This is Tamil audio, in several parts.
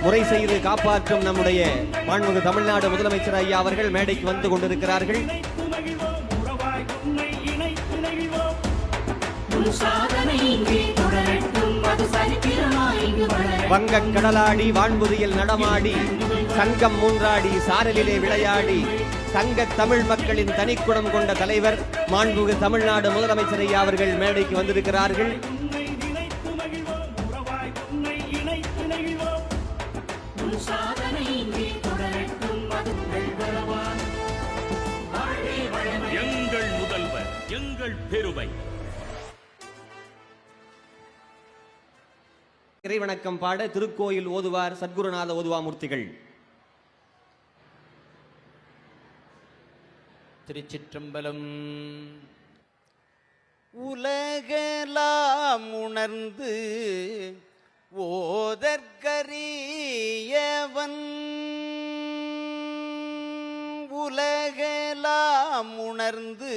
முறை செய்து காப்பாற்றும் நம்முடைய மாண்புமிகு தமிழ்நாடு முதலமைச்சர் ஐயா அவர்கள் மேடைக்கு வந்து கொண்டிருக்கிறார்கள். வங்கக் கடலாடி வான்புதியில் நடமாடி சங்கம் மூன்றாடி சாரலிலே விளையாடி தங்க தமிழ் மக்களின் தனிக்குடம் கொண்ட தலைவர் மாண்புமிகு தமிழ்நாடு முதலமைச்சர் ஐயா அவர்கள் மேடைக்கு வந்திருக்கிறார்கள். எங்கள் முதல்வர், எங்கள் பெருமை. இறைவணக்கம் பாட திருக்கோயில் ஓதுவார் சத்குருநாத ஓதுவாமூர்த்திகள். திருச்சிற்றம்பலம். உலகெல்லாம் உணர்ந்து ஓதற்கரியவன், உலகெல்லாம் உணர்ந்து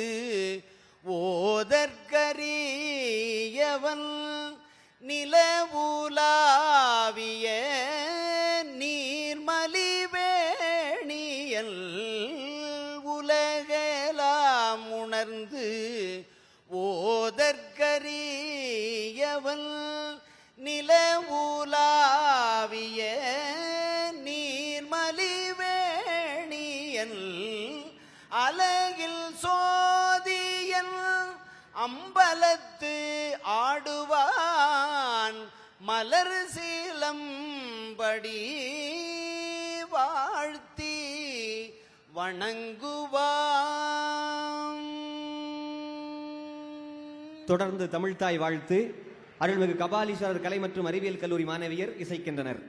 ஓதற்கரியவன், நிலவுலாவிய நீர்மலிவேணியல், உலகெல்லாம் உணர்ந்து ஓதற்கரியவன், நிலவுலாவிய நீர்மலிவேணியல், அலகில் சோதியன் அம்பலத்து ஆடுவான், மலர் சீலம்படி வாழ்த்தி வணங்குவான். தொடர்ந்து தமிழ்தாய் வாழ்த்து அருள்மிகு கபாலீஸ்வரர் கலை மற்றும் அறிவியல் கல்லூரி மாணவியர் இசைக்கின்றனர்.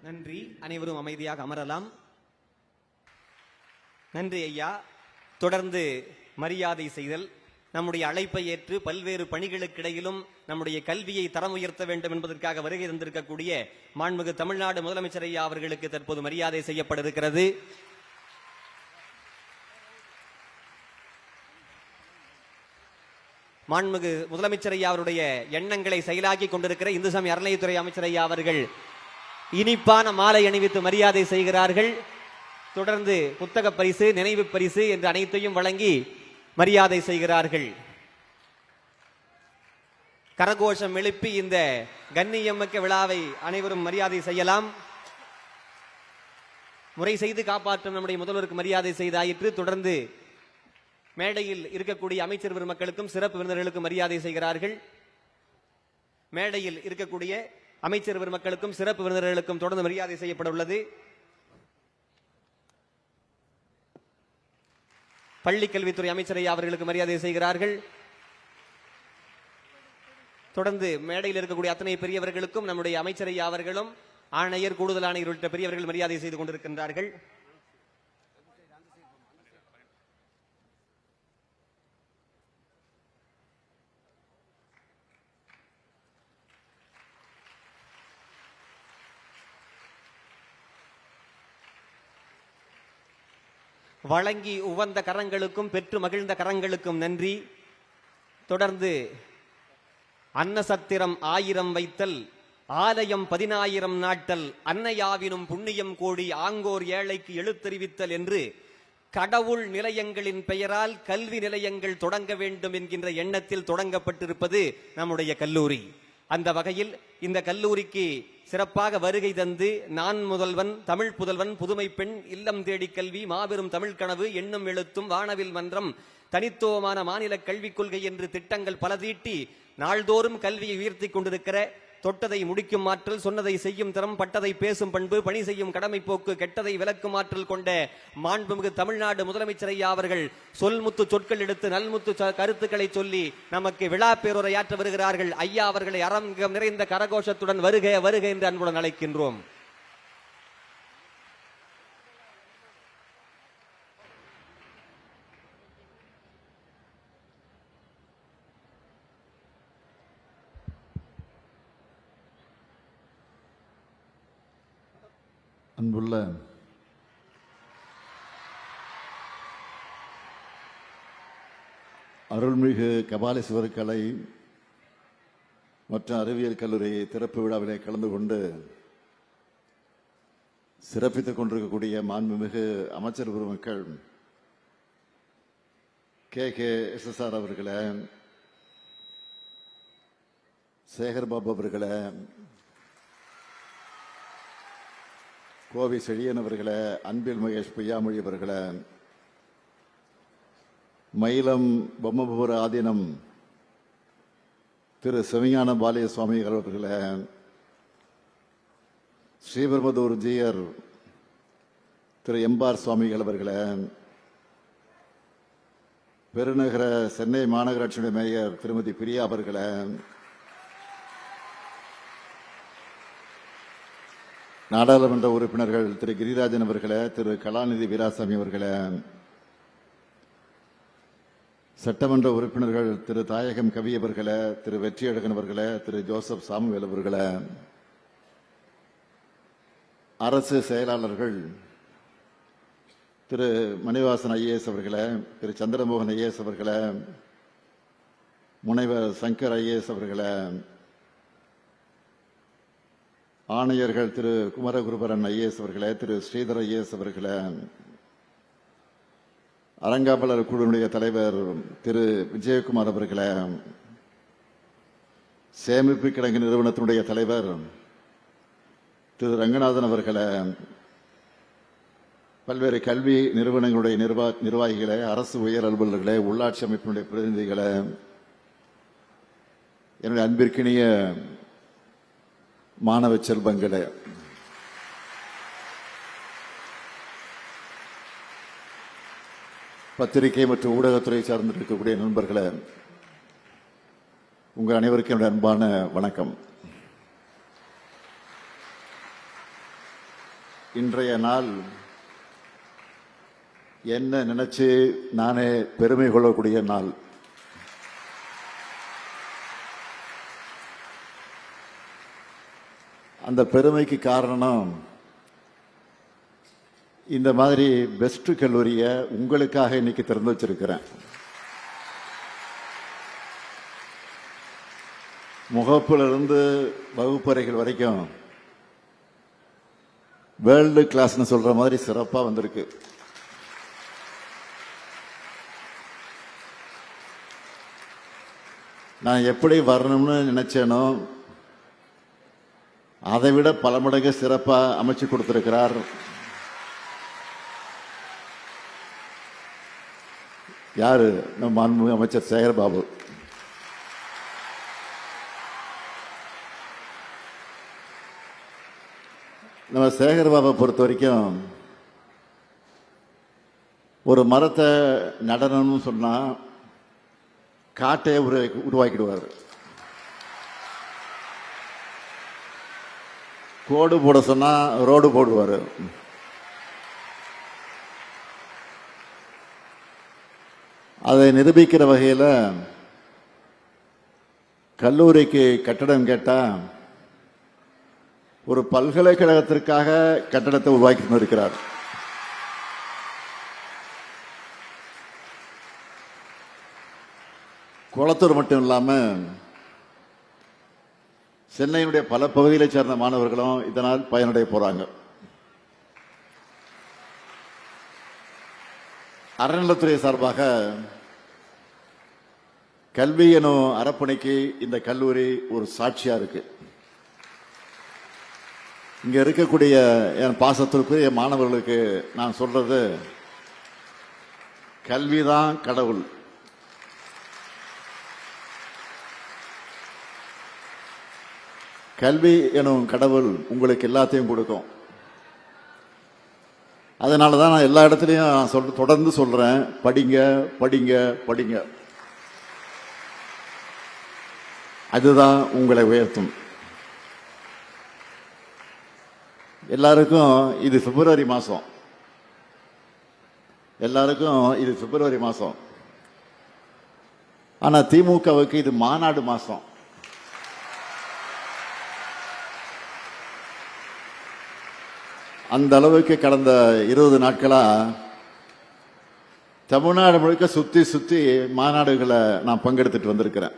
நன்றி. அனைவரும் அமைதியாக அமரலாம். நன்றி ஐயா. தொடர்ந்து மரியாதை செய்தல். நம்முடைய அழைப்பை ஏற்று பல்வேறு பணிகளுக்கிடையிலும் நம்முடைய கல்வியை தரம் உயர்த்த வேண்டும் என்பதற்காக வருகை தந்திருக்கக்கூடிய மாண்புமிகு தமிழ்நாடு முதலமைச்சர் ஐயா அவர்களுக்கு தற்போது மரியாதை செய்யப்பட இருக்கிறது. மாண்புமிகு முதலமைச்சர் ஐயா அவருடைய எண்ணங்களை செயலாக்கி கொண்டிருக்கிற இந்து சமய அறநிலையத்துறை அமைச்சர் ஐயா அவர்கள் இனிப்பான மாலை அணிவித்து மரியாதை செய்கிறார்கள். தொடர்ந்து புத்தக பரிசு, நினைவு பரிசு என்று அனைத்தையும் வழங்கி மரியாதை செய்கிறார்கள். கரகோஷம் எழுப்பி இந்த கண்ணியமிக்க விழாவை அனைவரும் மரியாதை செய்யலாம். முறை செய்து காப்பாற்றும் நம்முடைய முதல்வருக்கு மரியாதை செய்தாயிற்று. தொடர்ந்து மேடையில் இருக்கக்கூடிய அமைச்சர் பெருமக்களுக்கும் சிறப்பு விருந்தினர்களுக்கும் மரியாதை செய்கிறார்கள். மேடையில் இருக்கக்கூடிய அமைச்சர் பெருமக்களுக்கும் சிறப்பு விருந்தினர்களுக்கும் தொடர்ந்து மரியாதை செய்யப்பட உள்ளது. பள்ளிக் கல்வித்துறை அமைச்சர் ஐயா அவர்களுக்கு மரியாதை செய்கிறார்கள். தொடர்ந்து மேடையில் இருக்கக்கூடிய அத்தனை பெரியவர்களுக்கும் நம்முடைய அமைச்சர் ஐயா அவர்களும் ஆணையர், கூடுதல் ஆணையர் உள்ளிட்ட பெரியவர்கள் மரியாதை செய்து கொண்டிருக்கின்றார்கள். வழங்கி உவந்த கரங்களுக்கும் பெற்று மகிழ்ந்த கரங்களுக்கும் நன்றி. தொடர்ந்து அன்னசத்திரம் 1000 வைத்தல், ஆலயம் 10000 நாட்டல், அன்னையாவினும் புண்ணியம் கோடி ஆங்கோர் ஏழைக்கு எழுத்தறிவித்தல் என்று கடவுள் நிலையங்களின் பெயரால் கல்வி நிலையங்கள் தொடங்க வேண்டும் என்கின்ற எண்ணத்தில் தொடங்கப்பட்டிருப்பது நம்முடைய கல்லூரி. அந்த வகையில் இந்த கல்லூரிக்கு சிறப்பாக வருகை தந்து நான் முதல்வன், தமிழ் புதல்வன், புதுமை பெண், இல்லம் தேடி கல்வி, மாபெரும் தமிழ் கனவு, எண்ணும் எழுத்தும், வானவில் மன்றம், தனித்துவமான மாநில கல்விக் கொள்கை என்று திட்டங்கள் பல தீட்டி நாள்தோறும் கல்வியை உயர்த்தி கொண்டிருக்கிற, தொட்டதை முடிக்கும் ஆற்றல், சொன்னதை செய்யும் திறம், பட்டதை பேசும் பண்பு, பணி செய்யும் கடமை போக்கு, கெட்டதை விலக்கும் ஆற்றல் கொண்ட மாண்புமிகு தமிழ்நாடு முதலமைச்சர் ஐயா அவர்கள் சொல்முத்து சொற்கள் எடுத்து நல்முத்து கருத்துக்களை சொல்லி நமக்கு விழா பேருரையாற்ற வருகிறார்கள். ஐயா அவர்களை அரங்கம் நிறைந்த கரகோஷத்துடன் வருக வருக என்று அன்புடன் அழைக்கின்றோம். அன்புள்ள அருள்மிகு கபாலீஸ்வரர் கலை மற்றும் அறிவியல் கல்லூரி திறப்பு விழாவிலே கலந்து கொண்டு சிறப்பித்துக் கொண்டிருக்கக்கூடிய மாண்புமிகு அமைச்சர் பெருமக்கள் KKSSR அவர்களே, சேகர்பாபு அவர்களே, கோவை செழியன் அவர்களே, அன்பில் மகேஷ் பொய்யாமொழி அவர்களே, மயிலம் பொம்மபுர ஆதீனம் திரு சிவஞான பாலிய சுவாமிகள் அவர்களே, ஸ்ரீபெரும்புதூர் ஜீயர் திரு எம்பார் சுவாமிகள் அவர்களே, பெருநகர சென்னை மாநகராட்சியுடைய மேயர் திருமதி பிரியா அவர்களே, நாடாளுமன்ற உறுப்பினர்கள் திரு கிரிராஜன் அவர்களே, திரு கலாநிதி வீராசாமி அவர்களே, சட்டமன்ற உறுப்பினர்கள் திரு தாயகம் கவி அவர்களே, திரு வெற்றியழகன் அவர்களே, திரு ஜோசப் சாமுவேல் அவர்களே, அரசு செயலாளர்கள் திரு மணிவாசன் IAS அவர்களே, திரு சந்திரமோகன் IAS அவர்களே, முனைவர் சங்கர் IAS அவர்களே, ஆணையர்கள் திரு குமரகுருபரன் IAS அவர்களே, திரு ஸ்ரீதர் IAS அவர்களே, அறங்காவலர் குழுவுடைய தலைவர் திரு விஜயகுமார் அவர்களே, சேமிப்பு கிடங்கு நிறுவனத்தினுடைய தலைவர் திரு ரங்கநாதன் அவர்களே, பல்வேறு கல்வி நிறுவனங்களுடைய நிர்வாகிகளே, அரசு உயர் அலுவலர்களே, உள்ளாட்சி அமைப்பினுடைய பிரதிநிதிகளே, என்னுடைய அன்பிற்கினிய மாணவ செல்வங்களே, பத்திரிகை மற்றும் ஊடகத்துறை சார்ந்திருக்கக்கூடிய நண்பர்களே, உங்கள் அனைவருக்கும் என்னுடைய அன்பான வணக்கம். இன்றைய நாள் என்ன நினைச்சு நானே பெருமை கொள்ளக்கூடிய நாள். அந்த பெருமைக்கு காரணம், இந்த மாதிரி பெஸ்ட் கல்லூரியை உங்களுக்காக இன்னைக்கு திறந்து வச்சிருக்கிறேன். முகப்பிலிருந்து வகுப்பறைகள் வரைக்கும் வேர்ல்டு கிளாஸ்னு சொல்ற மாதிரி சிறப்பா வந்திருக்கு. நான் எப்படி வரணும்னு நினைச்சேனோ அதை விட பல மடங்கு சிறப்பா அமைச்சு கொடுத்திருக்கிறார் யாரு? நம்ம மாண்புமிகு அமைச்சர் சேகர்பாபு. நம்ம சேகர்பாபை பொறுத்த வரைக்கும் ஒரு மரத்தை நடணும்னு சொன்னா காட்டையை உருவாக்கிடுவார். கோடு போட சொன்னா ரோடு போடுவார். அதை நிரூபிக்கிற வகையில் கல்லூரிக்கு கட்டடம் கேட்டா ஒரு பல்கலைக்கழகத்திற்காக கட்டடத்தை உருவாக்கி இருக்கிறார். குளத்தூர் மட்டும் இல்லாம சென்னையினுடைய பல பகுதிகளை சேர்ந்த மாணவர்களும் இதனால் பயனடைய போறாங்க. அறநிலைத்துறை சார்பாக கல்வி எனும் அரப்பணைக்கு இந்த கல்லூரி ஒரு சாட்சியா இருக்கு. இங்க இருக்கக்கூடிய என் பாசத்திற்குரிய மாணவர்களுக்கு நான் சொல்றது, கல்விதான் கடவுள். கல்வி எனும் கடவுள் உங்களுக்கு எல்லாத்தையும் கொடுக்கும். அதனாலதான் நான் எல்லா இடத்துலையும் தொடர்ந்து சொல்றேன், படிங்க படிங்க படிங்க. அதுதான் உங்களை உயர்த்தும். எல்லாருக்கும் இது பிப்ரவரி மாசம், எல்லாருக்கும் இது பிப்ரவரி மாசம். ஆனா திமுகவுக்கு இது மாநாடு மாசம். அந்த அளவுக்கு கடந்த 20 நாட்களா தமிழ்நாடு முழுக்க சுத்தி சுத்தி மாநாடுகளை நான் பங்கெடுத்துட்டு வந்திருக்கிறேன்.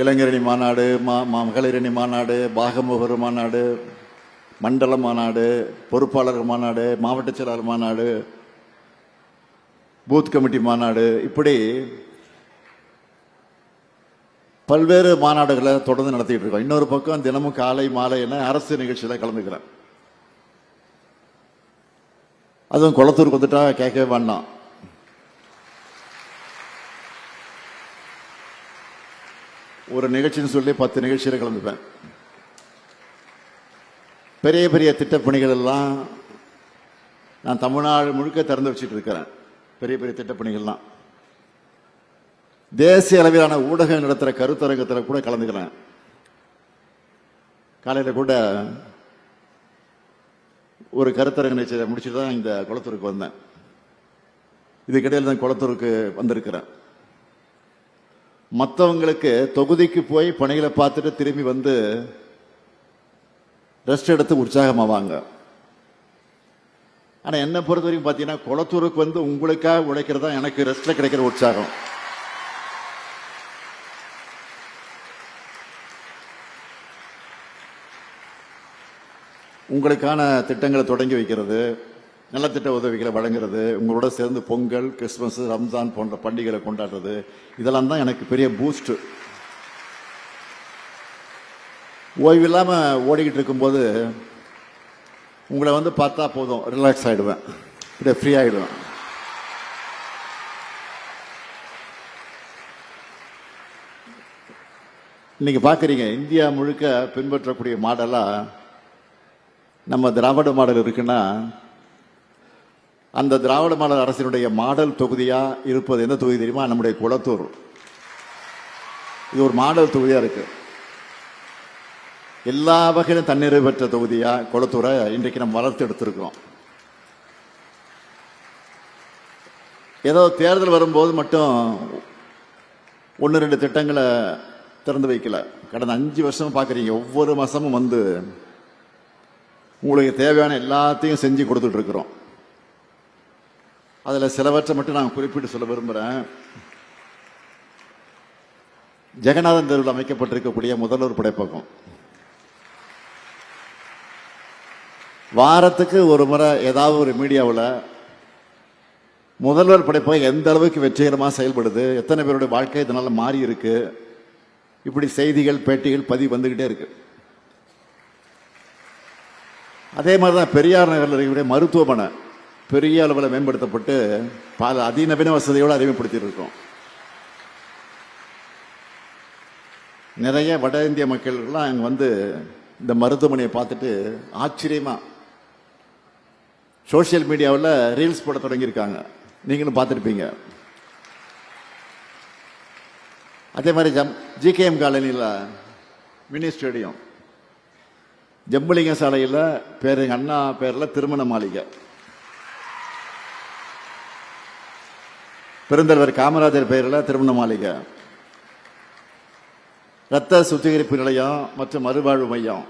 இளைஞரணி மாநாடு, மகளிரணி மாநாடு, பாகமுகர் மாநாடு, மண்டல மாநாடு, பொறுப்பாளர் மாநாடு, மாவட்ட செயலாளர் மாநாடு, பூத் கமிட்டி மாநாடு, இப்படி பல்வேறு மாநாடுகளை தொடர்ந்து நடத்திட்டு இருக்கோம். இன்னொரு பக்கம் தினமும் காலை மாலை என அரசு நிகழ்ச்சியில கலந்துக்கிறேன். அதுவும் குளத்தூருக்கு வந்துட்டா கேட்கவே வேண்டாம். ஒரு நிகழ்ச்சின்னு சொல்லி 10 நிகழ்ச்சியில கலந்துப்பேன். பெரிய பெரிய திட்டப்பணிகள் எல்லாம் நான் தமிழ்நாடு முழுக்க திறந்து வச்சுட்டு இருக்கிறேன். பெரிய பெரிய திட்டப்பணிகள்லாம் தேசிய அளவிலான ஊடகம் நடத்துகிற கருத்தரங்கத்தில் கூட கலந்துக்கிறேன். காலையில் கூட ஒரு கருத்தரங்க நிகழ்ச்சியை முடிச்சுட்டு தான் இந்த குளத்தூருக்கு வந்தேன். இதுக்கிடையில் தான் குளத்தூருக்கு வந்திருக்கிறேன். மற்றவங்களுக்கு தொகுதிக்கு போய் பணிகளை பார்த்துட்டு திரும்பி வந்து ரெஸ்ட் எடுத்து உற்சாகமாவாங்க. ஆனால் என்னை பொறுத்த வரைக்கும் பார்த்தீங்கன்னா, குளத்தூருக்கு வந்து உங்களுக்காக உழைக்கிறது தான் எனக்கு ரெஸ்ட்ல கிடைக்கிற உற்சாகம். உங்களுக்கான திட்டங்களை தொடங்கி வைக்கிறது, நலத்திட்ட உதவிகளை வழங்குறது, உங்களோட சேர்ந்து பொங்கல், கிறிஸ்துமஸ், ரம்ஜான் போன்ற பண்டிகைகளை கொண்டாடுறது, இதெல்லாம் தான் எனக்கு பெரிய பூஸ்ட். ஓய்வில்லாம ஓடிக்கிட்டு இருக்கும்போது உங்களை வந்து பார்த்தா போதும், ரிலாக்ஸ் ஆயிடுவேன், இப்படியே ஃப்ரீ ஆயிடுவேன். இன்னைக்கு பாக்குறீங்க, இந்தியா முழுக்க பின்பற்றக்கூடிய மாடலா நம்ம திராவிட மாடல் இருக்குன்னா, அந்த திராவிட மாடல் அரசினுடைய மாடல் தொகுதியா இருப்பது எந்த தொகுதி தெரியுமா? நம்முடைய குளத்தூர். இது ஒரு மாடல் தொகுதியா இருக்கு. எல்லா வகையிலும் தன்னிறைவு பெற்ற தொகுதியா குளத்தூரை இன்றைக்கு நம்ம வளர்த்து எடுத்திருக்கிறோம். ஏதோ தேர்தல் வரும்போது மட்டும் 1-2 திட்டங்களை திறந்து வைக்கல. கடந்த 5 வருஷமா பாக்குறீங்க, ஒவ்வொரு மாசமும் வந்து உங்களுக்கு தேவையான எல்லாத்தையும் செஞ்சு கொடுத்துட்டு இருக்கிறோம். அதுல சிலவற்றை மட்டும் நான் குறிப்பிட்டு சொல்ல விரும்புறேன். ஜெகநாதன் தெருவில் அமைக்கப்பட்டிருக்கக்கூடிய முதல்வர் படைப்பகம், வாரத்துக்கு ஒரு முறை ஏதாவது ஒரு மீடியாவில் முதல்வர் படைப்பகம் எந்த அளவுக்கு வெற்றிகரமாக செயல்படுது, எத்தனை பேருடைய வாழ்க்கை இதனால மாறி இருக்கு, இப்படி செய்திகள், பேட்டிகள் பதிவு வந்துகிட்டே இருக்கு. அதே மாதிரிதான் பெரியார் நகரில் இருக்கக்கூடிய மருத்துவமனை பெரிய அளவில் மேம்படுத்தப்பட்டு பல அதிநவீன வசதியோடு அறிமுகப்படுத்தி இருக்கோம். நிறைய வட இந்திய மக்கள்லாம் அங்கே வந்து இந்த மருத்துவமனையை பார்த்துட்டு ஆச்சரியமா சோசியல் மீடியாவில் ரீல்ஸ் போட தொடங்கியிருக்காங்க. நீங்களும் பார்த்துருப்பீங்க. அதே மாதிரி ஜிகேஎம் காலனியில் மினி ஸ்டேடியம், ஜம்புலிங்க சாலையில் பேரு அண்ணா பேரில் திருமண மாளிகை, பெருந்தலைவர் காமராஜர் பெயரில் திருமண மாளிகை, இரத்த சுத்திகரிப்பு நிலையம் மற்றும் மறுவாழ்வு மையம்,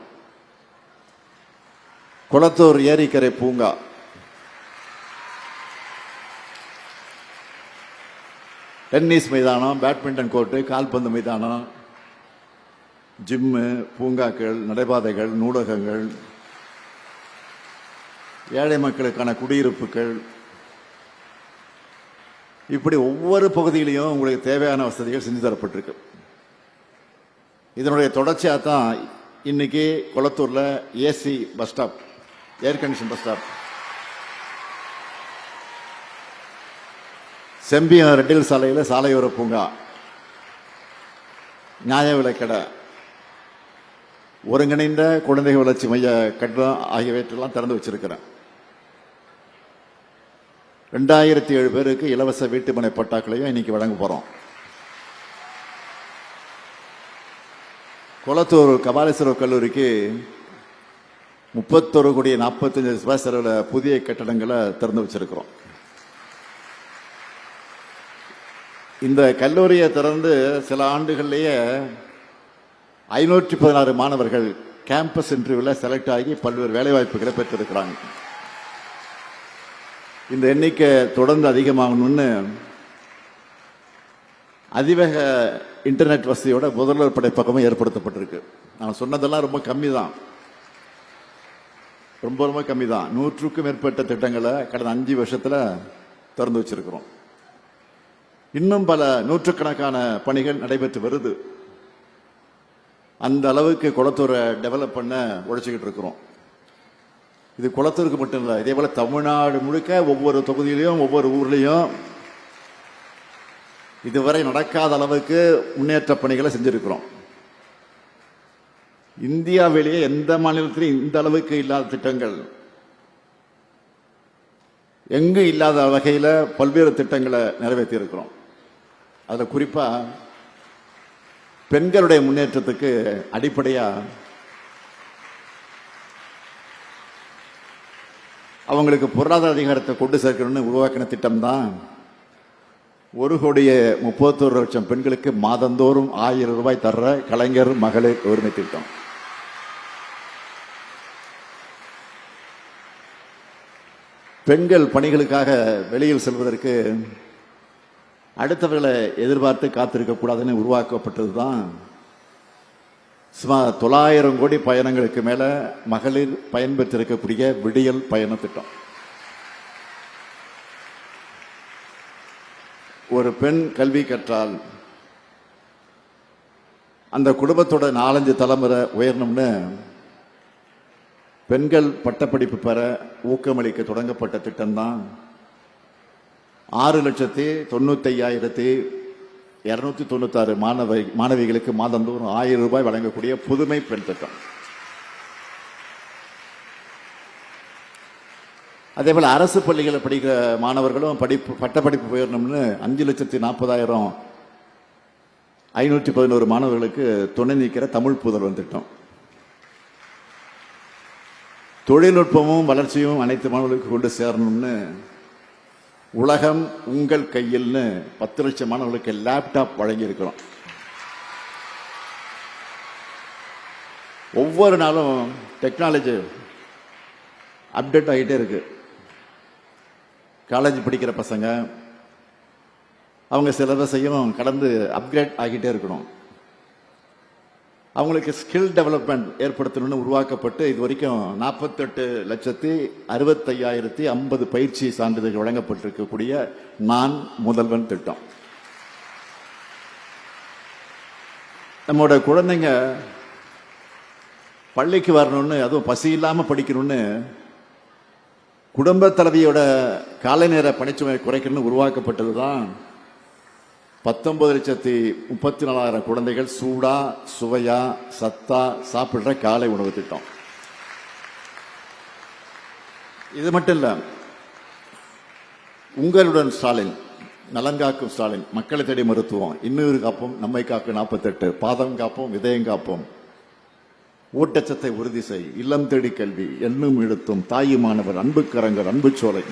குளத்தூர் ஏரிக்கரை பூங்கா, டென்னிஸ் மைதானம், பேட்மிண்டன் கோர்ட்டு, கால்பந்து மைதானம், ஜிம்மு, பூங்காக்கள், நடைபாதைகள், நூலகங்கள், ஏழை மக்களுக்கான குடியிருப்புகள், இப்படி ஒவ்வொரு பகுதியிலையும் உங்களுக்கு தேவையான வசதிகள் செஞ்சு தரப்பட்டிருக்கு. இதனுடைய தொடர்ச்சியாக தான் இன்னைக்கு கொளத்தூர்ல AC bus stop, air condition bus stop, Sembiam ரெட்டில் சாலையில் சாலையோர பூங்கா, நியாய விலைக்கடை, ஒருங்கிணைந்த குழந்தைகள் வளர்ச்சி மைய கட்டணம் ஆகியவற்றெல்லாம் திறந்து வச்சிருக்கிறேன். 2007 பேருக்கு இலவச வீட்டுமனை பட்டாக்களையும் இன்னைக்கு வழங்க போறோம். கொளத்தூர் கபாலீஸ்வரர் கல்லூரிக்கு 31,45,00,000 ரூபாய் செலவில் புதிய கட்டடங்களை திறந்து வச்சிருக்கிறோம். இந்த கல்லூரியை திறந்து சில ஆண்டுகள்லேயே 516 மாணவர்கள் கேம்பஸ் இன்டர்வியூவில் செலக்ட் ஆகி பல்வேறு வேலைவாய்ப்புகளை பெற்றிருக்கிறாங்க. இந்த எண்ணிக்கை தொடர்ந்து அதிகமாகணும்னு அதிவேக இன்டர்நெட் வசதியோட முதல்வர் படைப்பகமும் ஏற்படுத்தப்பட்டிருக்கு. நான் சொன்னதெல்லாம் ரொம்ப கம்மி தான், ரொம்ப கம்மி தான். 100க்கும் மேற்பட்ட திட்டங்களை கடந்த 5 வருஷத்துல திறந்து வச்சிருக்கிறோம். இன்னும் பல நூற்றுக்கணக்கான பணிகள் நடைபெற்று வருது. அந்த அளவுக்கு குளத்தூரை டெவலப் பண்ண உழைச்சிக்கிட்டு இருக்கிறோம். இது குளத்தூருக்கு மட்டும் இல்லை, இதே போல தமிழ்நாடு முழுக்க ஒவ்வொரு தொகுதியிலையும் ஒவ்வொரு ஊர்லேயும் இதுவரை நடக்காத அளவுக்கு முன்னேற்ற பணிகளை செஞ்சிருக்கிறோம். இந்தியாவிலேயே எந்த மாநிலத்திலும் இந்த அளவுக்கு இல்லாத திட்டங்கள், எங்கு இல்லாத வகையில் பல்வேறு திட்டங்களை நிறைவேற்றி இருக்கிறோம். அதில் குறிப்பா பெண்களுடைய முன்னேற்றத்துக்கு அடிப்படையா அவங்களுக்கு பொருளாதார அதிகாரத்தை கொண்டு சேர்க்கணும்னு உருவாக்கின திட்டம் தான் 1,31,00,000 பெண்களுக்கு மாதந்தோறும் 1000 ரூபாய் தர்ற கலைஞர் மகளிர் உரிமை திட்டம். பெண்கள் பணிகளுக்காக வெளியில் செல்வதற்கு அடுத்தவர்களை எதிர்பார்த்து காத்திருக்க கூடாதுன்னு உருவாக்கப்பட்டது தான் சுமார் 900 கோடி பயணங்களுக்கு மேல மகளிர் பயன்பெற்றிருக்கக்கூடிய விடியல் பயண திட்டம். ஒரு பெண் கல்வி கற்றால் அந்த குடும்பத்தோட 4-5 தலைமுறை உயரணும்னு பெண்கள் பட்டப்படிப்பு பெற ஊக்கமளிக்க தொடங்கப்பட்ட திட்டம் தான் 6,95,296 மாணவிகளுக்கு மாதந்தோறும் 1000 ரூபாய் வழங்கக்கூடிய புதுமை பெண் திட்டம். அதே போல அரசு பள்ளிகளில் படிக்கிற மாணவர்களும் பட்டப்படிப்பு உயரணும்னு 5,40,45,11 மாணவர்களுக்கு துணை நிற்கிற தமிழ் புதல்வன் திட்டம். தொழில்நுட்பமும் வளர்ச்சியும் அனைத்து மாணவர்களுக்கு கொண்டு சேரணும்னு உலகம் உங்கள் கையில்னு 10 லட்சம் மாணவர்களுக்கு லேப்டாப் வழங்கி இருக்கிறோம். ஒவ்வொரு நாளும் டெக்னாலஜி அப்டேட் ஆகிட்டே இருக்கு. காலேஜ் படிக்கிற பசங்க அவங்க சிலபஸையும் கடந்து அப்கிரேட் ஆகிட்டே இருக்கணும். அவங்களுக்கு ஸ்கில் டெவலப்மெண்ட் ஏற்படுத்தணும்னு உருவாக்கப்பட்டு இது வரைக்கும் 48,65,050 பயிற்சி சான்றிதழ்கள் வழங்கப்பட்டிருக்கக்கூடிய நான் முதல்வன் திட்டம். நம்மோட குழந்தைங்க பள்ளிக்கு வரணும்னு, அதுவும் பசி இல்லாம படிக்கணும்னு குடும்ப தலைவியோட காலை நேர பணிச்சுமை குறைக்கணும்னு உருவாக்கப்பட்டது தான் 19,34,000 குழந்தைகள் சூடா சுவையா சத்தா சாப்பிடுற காலை உணவு திட்டம். இது மட்டும் இல்ல, உங்களுடன் ஸ்டாலின், நலன்காக்கும் ஸ்டாலின், மக்களை தேடி மருத்துவம், இன்னொரு காப்போம், நம்மை காக்கும் 48, பாதம் காப்போம், விதயம் காப்போம், ஊட்டச்சத்தை உறுதி செய், இல்லம் தேடி கல்வி, எண்ணும் எழுத்தும், தாயுமானவர், அன்பு கரங்கள், அன்பு சோலை,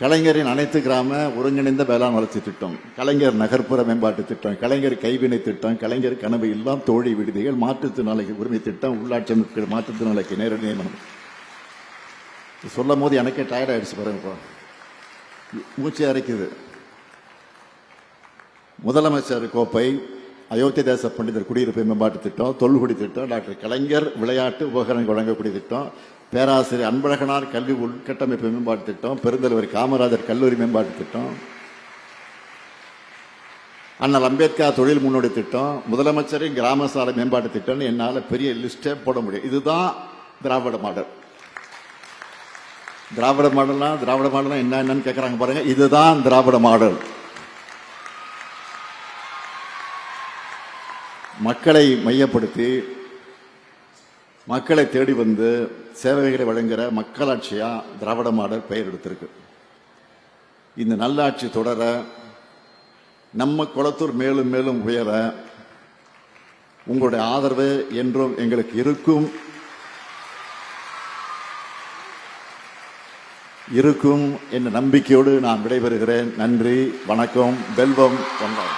கலைஞரின் அனைத்து கிராம ஒருங்கிணைந்த வேளாண் வளர்ச்சி திட்டம், கலைஞர் நகர்ப்புற மேம்பாட்டு திட்டம், கலைஞர் கைவினை திட்டம், கலைஞர் கனவு இல்லம் தோழி விடுதிகள், மாற்றுத்திறனாளிகள் உரிமை திட்டம், உள்ளாட்சி அமைப்புகள் மாற்றுத்திறனாளிக்கு நேரடி நியமனம். சொல்லும் போது எனக்கே டயர்ட் ஆயிடுச்சு பாருங்க, மூச்சு அரைக்குது. முதலமைச்சர் கோப்பை, அயோத்தி தேச பண்டிதர் குடியிருப்பு மேம்பாட்டு திட்டம், தொல்குடி திட்டம், டாக்டர் கலைஞர் விளையாட்டு உபகரணங்கள் வழங்கக்கூடிய திட்டம், பேராசிரியர் அன்பழகனார் கல்வி உள்கட்டமைப்பு மேம்பாட்டு திட்டம், பெருந்தலைவர் காமராஜர் கல்லூரி மேம்பாட்டு திட்டம், அண்ணல் அம்பேத்கர் தொழில் முன்னோடி திட்டம், முதலமைச்சரின் கிராம சாலை மேம்பாட்டு திட்டம், என்னால பெரிய லிஸ்டே போட முடியும். இதுதான் திராவிட மாடல். திராவிட மாடல்னா என்னன்னு கேட்கறாங்க பாருங்க. இதுதான் திராவிட மாடல். மக்களை மையப்படுத்தி மக்களை தேடி வந்து சேவைகளை வழங்குகிற மக்களாட்சியா திராவிட மாடல் பெயர் எடுத்திருக்கு. இந்த நல்லாட்சி தொடர, நம்ம குளத்தூர் மேலும் மேலும் உயர உங்களுடைய ஆதரவு என்றும் எங்களுக்கு இருக்கும் என்ற நம்பிக்கையோடு நான் விடைபெறுகிறேன். நன்றி, வணக்கம், வெல்வம், வந்தார்.